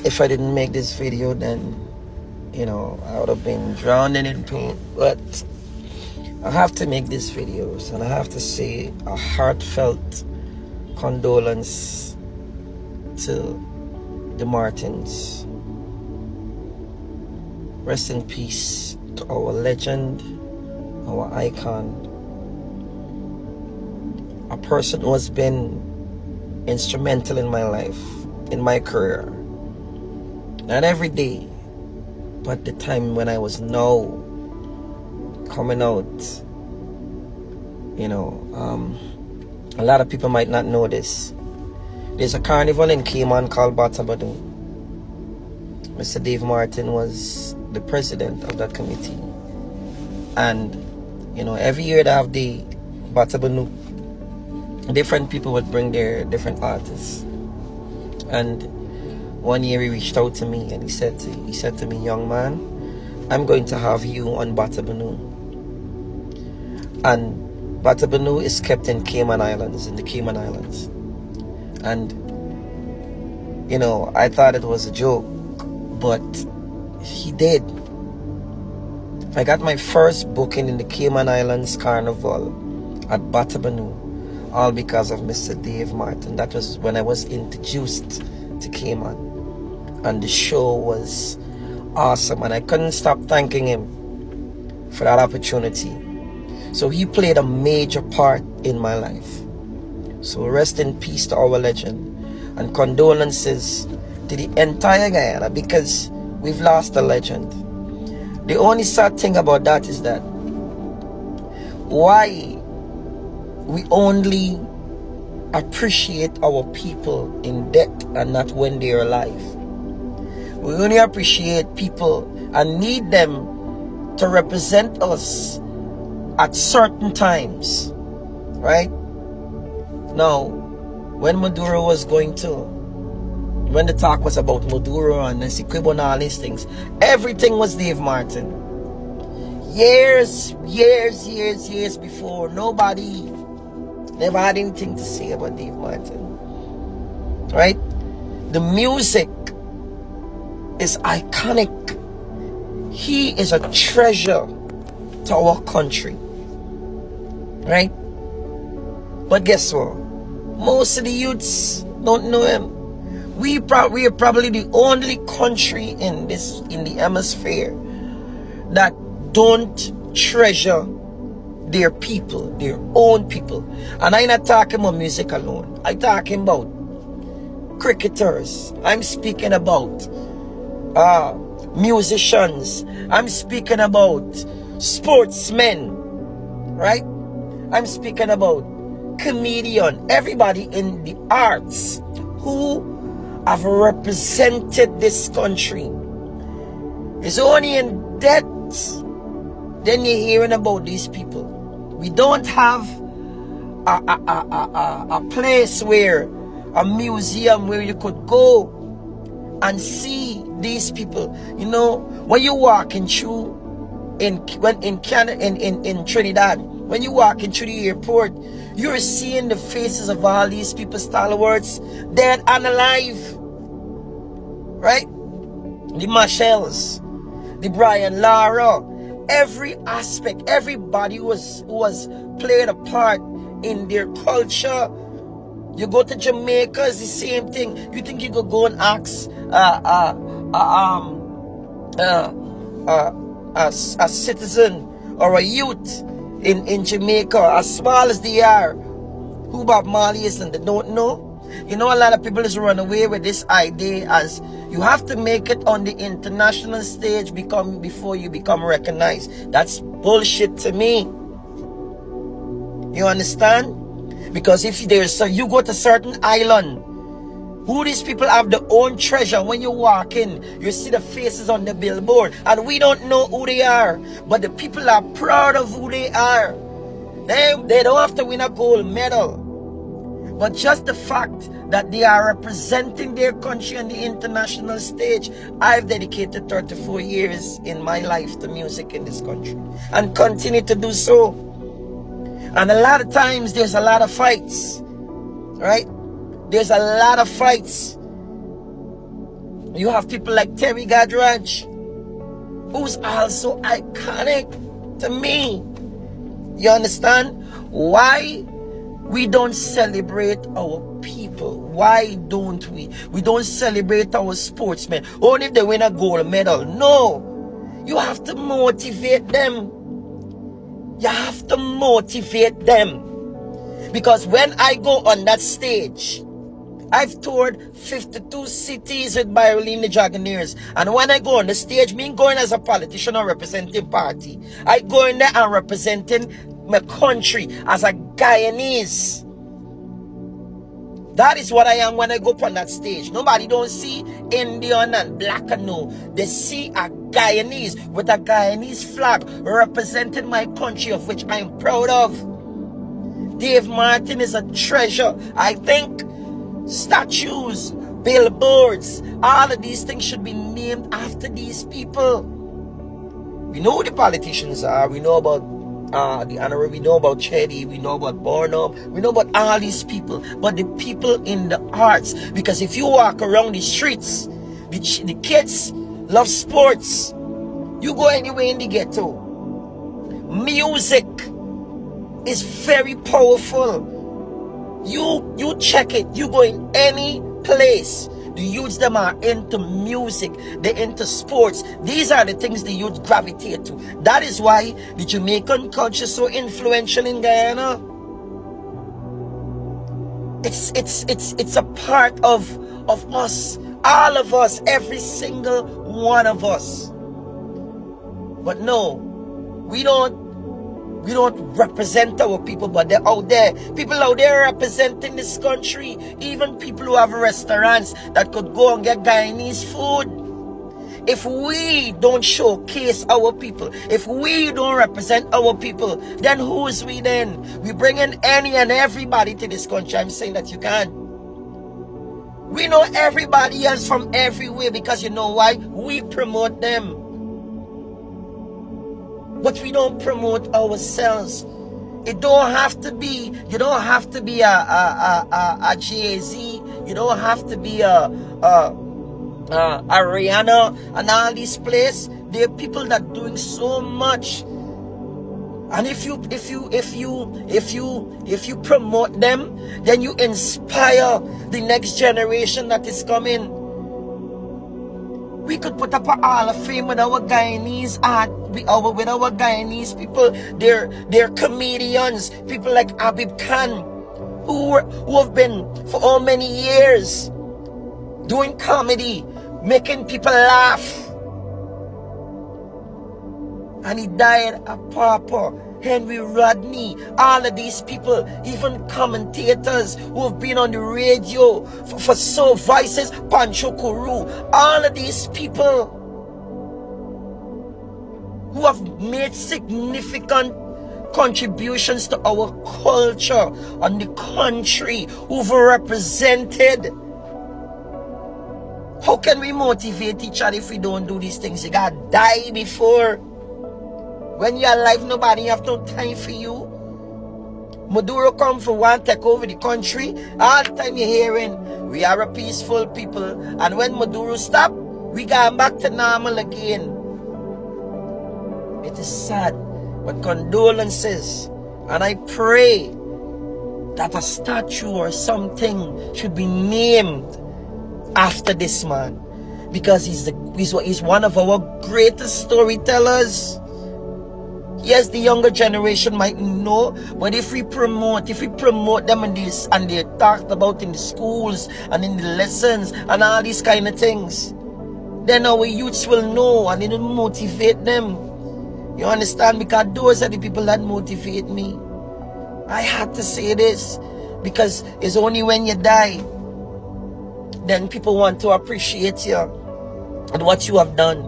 If I didn't make this video, then I would have been drowning in pain. But I have to make these videos, and I have to say a heartfelt condolence to the Martins. Rest in peace to our legend, our icon, a person who has been instrumental in my life, in my career. Not every day, but the time when I was now coming out. A lot of people might not know this. There's a carnival in Cayman called Batabanu. Mr. Dave Martin was the president of that committee. And, every year they have the Batabanu, different people would bring their different artists. And one year he reached out to me and he said to me, young man, I'm going to have you on Batabanu. And Batabanu is kept in Cayman Islands, in the Cayman Islands. And, I thought it was a joke, but he did. I got my first booking in the Cayman Islands Carnival at Batabanu, all because of Mr. Dave Martin. That was when I was introduced to Cayman. And the show was awesome, and I couldn't stop thanking him for that opportunity. So he played a major part in my life. So rest in peace to our legend, and condolences to the entire Guyana, because we've lost a legend. The only sad thing about that is that why we only appreciate our people in death and not when they're alive. We only appreciate people and need them to represent us at certain times, right? Now, when Maduro was when the talk was about Maduro and Essequibo and all these things, everything was Dave Martin. Years before, nobody never had anything to say about Dave Martin, right? The music is iconic. He is a treasure to our country, right? But guess what? Most of the youths don't know him. We are probably the only country in the hemisphere that don't treasure their people, their own people. And I'm not talking about music alone. I'm talking about cricketers. I'm speaking about musicians. I'm speaking about sportsmen, right? I'm speaking about comedian, everybody in the arts who have represented this country. It's only in death then you're hearing about these people. We don't have a place where, a museum where you could go and see these people. When you walking through in Trinidad, when you walking through the airport, you're seeing the faces of all these people, stalwarts, dead and alive, right? The Marshalls, the Brian Lara, every aspect, everybody who was played a part in their culture. You go to Jamaica, it's the same thing. You think you could go and ask a citizen or a youth in Jamaica, as small as they are, who Bob Marley is, and they don't know? A lot of people just run away with this idea as you have to make it on the international stage before you become recognized. That's bullshit to me. You understand? Because if you go to certain island, who these people have their own treasure. When you walk in, you see the faces on the billboard, and we don't know who they are, but the people are proud of who they are. They don't have to win a gold medal, but just the fact that they are representing their country on the international stage. I've dedicated 34 years in my life to music in this country, and continue to do so. And a lot of times there's a lot of fights, right? There's a lot of fights You have people like Terry Gadraj, who's also iconic to me. You understand? Why we don't celebrate our people? Why don't we? We don't celebrate our sportsmen. Only if they win a gold medal. No. You have to motivate them. You have to motivate them. Because when I go on that stage, I've toured 52 cities with Byron the Dragonaires. And when I go on the stage, me going as a politician or representing party, I go in there and representing my country as a Guyanese. That is what I am when I go up on that stage. Nobody don't see Indian and black and no. They see a Guyanese with a Guyanese flag representing my country, of which I am proud of. Dave Martin is a treasure. I think statues, billboards, all of these things should be named after these people. We know who the politicians are. We know about the honorable, we know about Chetty, we know about Barnum, we know about all these people, but the people in the arts. Because if you walk around the streets, the kids love sports. You go anywhere in the ghetto, music is very powerful. You check it. You go in any place, the youths them are into music, they're into sports. These are the things the youth gravitate to. That is why the Jamaican culture is so influential in Guyana. It's a part of us, all of us, every single one of us. But no, we don't represent our people, but they're out there. People out there representing this country. Even people who have restaurants that could go and get Guyanese food. If we don't showcase our people, if we don't represent our people, then who is we then? We bring in any and everybody to this country. I'm saying that you can't. We know everybody else from everywhere because you know why? We promote them. But we don't promote ourselves. It don't have to be, you don't have to be a Jay-Z, you don't have to be a Rihanna and all these places. There are people that doing so much. And if you promote them, then you inspire the next generation that is coming. We could put up a Hall of Fame with our Guyanese art, with our Guyanese people. They're comedians, people like Abib Khan, who have been for how many years doing comedy, making people laugh. And he died a pauper. Henry Rodney, all of these people, even commentators who have been on the radio for so voices, Pancho Kuru, all of these people who have made significant contributions to our culture and the country, who've represented. How can we motivate each other if we don't do these things? You gotta die before. When you're alive, nobody have no time for you. Maduro come for one, take over the country. All the time you're hearing, we are a peaceful people. And when Maduro stop, we got back to normal again. It is sad, but condolences. And I pray that a statue or something should be named after this man. Because he's one of our greatest storytellers. Yes, the younger generation might know, but if we promote them in this, and they're talked about in the schools and in the lessons and all these kind of things, then our youths will know and it will motivate them. You understand? Because those are the people that motivate me. I had to say this because it's only when you die then people want to appreciate you and what you have done.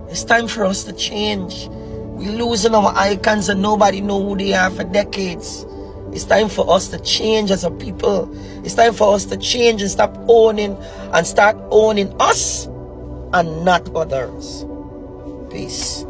It's time for us to change. We're losing our icons and nobody knows who they are for decades. It's time for us to change as a people. It's time for us to change and start owning us and not others. Peace.